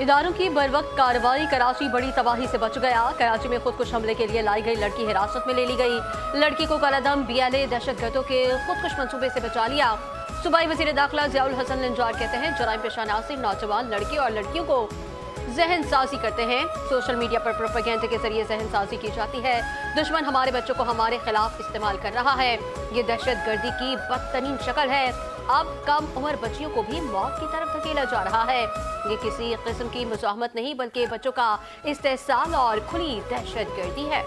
इदारों की बरवक्त कार्रवाई, कराची बड़ी तबाही से बच गया। कराची में खुदकुश हमले के लिए लाई गई लड़की हिरासत में ले ली गई। लड़की को कलअदम BLA दहशतगर्दों के खुदकुश मंसूबे से बचा लिया। सूबाई वजीर दाखिला ज़ियाउल हसन लिंजार कहते हैं, जराइम पेशा नासिर नौजवान लड़के और लड़कियों को जहन साजी करते हैं। सोशल मीडिया पर प्रोपेगेंडा के जरिए जहन साजी की जाती है। दुश्मन हमारे बच्चों को हमारे खिलाफ इस्तेमाल कर रहा है। ये दहशत गर्दी की बदतरीन शक्ल है। अब कम उम्र बच्चियों को भी मौत की तरफ धकेला जा रहा है। ये किसी किस्म की मुज़ाहमत नहीं बल्कि बच्चों का इस्तेहसाल और खुली दहशत गर्दी है।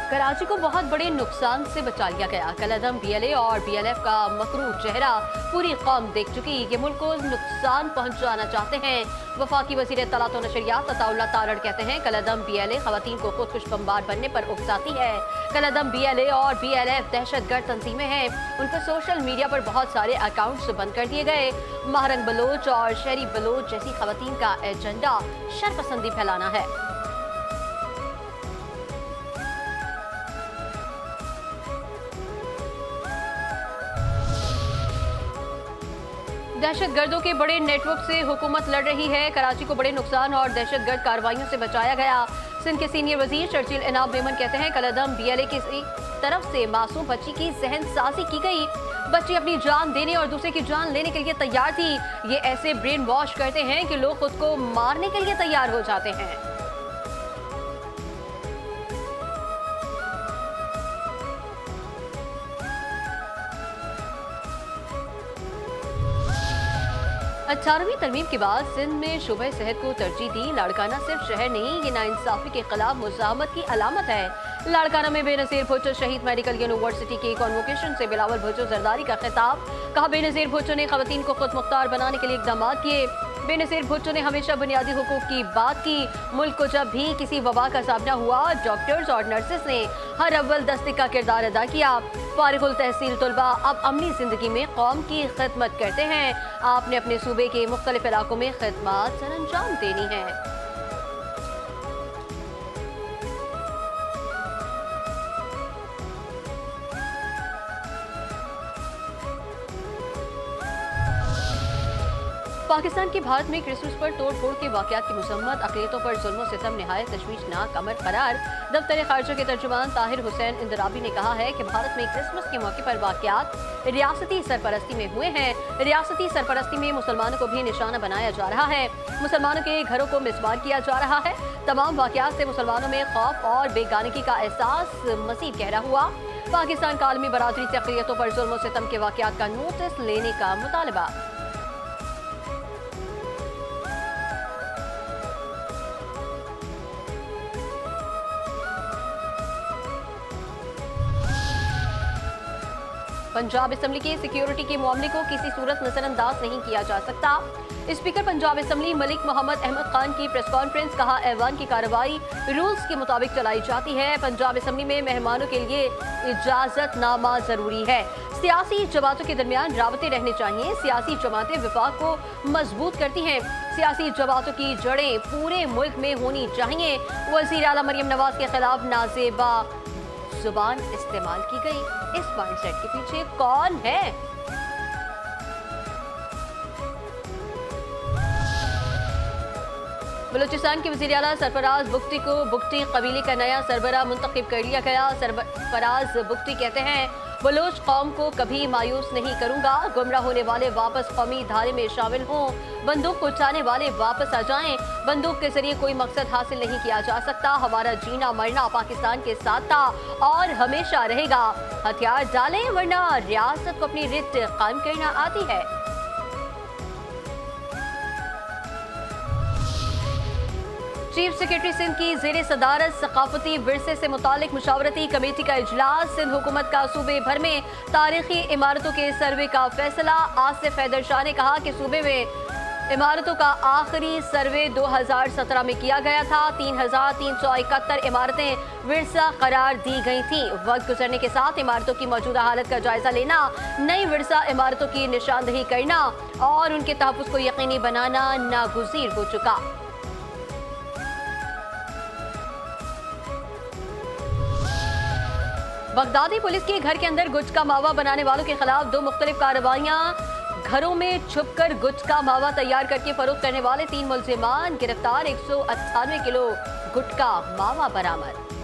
कराची को बहुत बड़े नुकसान से बचा लिया गया। कलअदम BLA और BLF का मकरू चेहरा पूरी कौम देख चुकी। ये मुल्क को नुकसान पहुंचाना चाहते हैं। वफाकी वज़ीर इत्तलात व नशरियात अताउल्लाह तारड़ कहते हैं, कलअदम BLA खवातीन को खुदकुश बमबार बनने पर उकसाती है। कलअदम BLA और BLF दहशतगर्द तंजीमें हैं। उन पर सोशल मीडिया पर बहुत सारे अकाउंट्स बंद कर दिए गए। महारंग बलोच और शहरी बलोच जैसी खवातीन का एजेंडा शरपसंदी फैलाना है। दहशतगर्दों के बड़े नेटवर्क से हुकूमत लड़ रही है। कराची को बड़े नुकसान और दहशतगर्द कार्रवाइयों से बचाया गया। सिंध के सीनियर वजीर चर्चिल इनाम मेमन कहते हैं, कलअदम BLA की तरफ से मासूम बच्ची की जहन साजी की गई। बच्ची अपनी जान देने और दूसरे की जान लेने के लिए तैयार थी। ये ऐसे ब्रेन वॉश करते हैं कि लोग खुद को मारने के लिए तैयार हो जाते हैं। अठारहवीं तरमीम के बाद सिंध में शोबे सेहत को तरजीह दी। लाड़काना सिर्फ शहर नहीं, ये नाइंसाफी के खिलाफ मुज़ाहमत की अलामत है। लाड़काना में बेनज़ीर भुट्टो शहीद मेडिकल यूनिवर्सिटी के कॉन्वोकेशन से बिलावल भुट्टो जरदारी का खिताब। कहा, बेनज़ीर भुट्टो ने खवातीन को खुद मुख्तार बनाने के लिए इक़दाम किए। बेनज़ीर भुट्टो ने हमेशा बुनियादी हुकूक की बात की। मुल्क को जब भी किसी वबा का सामना हुआ, डॉक्टर्स और नर्सेस ने हर अव्वल दस्ते का किरदार अदा किया। फारिगुल तहसील तलबा अब अमनी जिंदगी में कौम की खिदमत करते हैं। आपने अपने सूबे के मुख्तलिफ इलाकों में खिदमत सरअंजाम देनी है। पाकिस्तान की भारत में क्रिसमस पर तोड़ फोड़ के वाकयात की मुसम्मत, अक़लियतों पर जुल्म व सितम निहायत तशवीशनाक अमर करार। दफ्तर खारजा के तर्जुमान ताहिर हुसैन इंदराबी ने कहा है कि भारत में क्रिसमस के मौके पर वाकयात रियासती सरपरस्ती में हुए हैं। रियासती सरपरस्ती में मुसलमानों को भी निशाना बनाया जा रहा है। मुसलमानों के घरों को मिसबार किया जा रहा है। तमाम वाकयात से मुसलमानों में खौफ और बेगानगी का एहसास मज़ीद गहरा हुआ। पाकिस्तान का आलमी बरादरी से अक़लियतों पर जुल्म व सितम के वाकयात का नोटिस लेने का मुतालबा। पंजाब असम्बली के सिक्योरिटी के मामले को किसी सूरत नजरअंदाज नहीं किया जा सकता। स्पीकर पंजाब असम्बली मलिक मोहम्मद अहमद खान की प्रेस कॉन्फ्रेंस। कहा, ऐवान की कार्रवाई रूल्स के मुताबिक चलाई जाती है। पंजाब असम्बली में मेहमानों के लिए इजाजतनामा जरूरी है। सियासी जमातों के दरमियान राबते रहने चाहिए। सियासी जमातें विफाक को मजबूत करती हैं। सियासी जमातों की जड़ें पूरे मुल्क में होनी चाहिए। वज़ीर आला मरियम नवाज के खिलाफ नाजेबा जुबान इस्तेमाल की गई। इस माइंडसेट के पीछे कौन है? बलूचिस्तान के वज़ीर आला सरफराज बुख्ती को बुख्ती कबीले का नया सरबरा मुंतखब कर लिया गया। सरफराज बुख्ती कहते हैं, बलोच कौम को कभी मायूस नहीं करूंगा। गुमराह होने वाले वापस कौमी धारे में शामिल हों। बंदूक को चाहने वाले वापस आ जाएं। बंदूक के जरिए कोई मकसद हासिल नहीं किया जा सकता। हमारा जीना मरना पाकिस्तान के साथ था और हमेशा रहेगा। हथियार डालें वरना रियासत को अपनी रित कायम करना आती है। चीफ सेक्रेटरी सिंध की जेर सदारत सकाफती विरसे से मुतालिक मुशावरती कमेटी का इजलास। सिंध हुकूमत का सूबे भर में तारीखी इमारतों के सर्वे का फैसला। आसिफ हैदर शाह ने कहा कि सूबे में इमारतों का आखिरी सर्वे 2017 में किया गया था। 3,371 इमारतें विरसा करार दी गई थीं। वक्त गुजरने के साथ इमारतों की मौजूदा हालत का जायजा लेना, नई विरसा इमारतों की निशानदही करना और उनके तहफ़्फ़ुज़ को यकीनी बनाना नागुज़ीर हो चुका। बगदादी पुलिस के घर के अंदर गुटखा मावा बनाने वालों के खिलाफ 2 मुख्तलिफ कार्रवाइयां। घरों में छुपकर गुटखा मावा तैयार करके फरोख्त करने वाले 3 मुलजिमान गिरफ्तार। 198 किलो गुटखा मावा बरामद।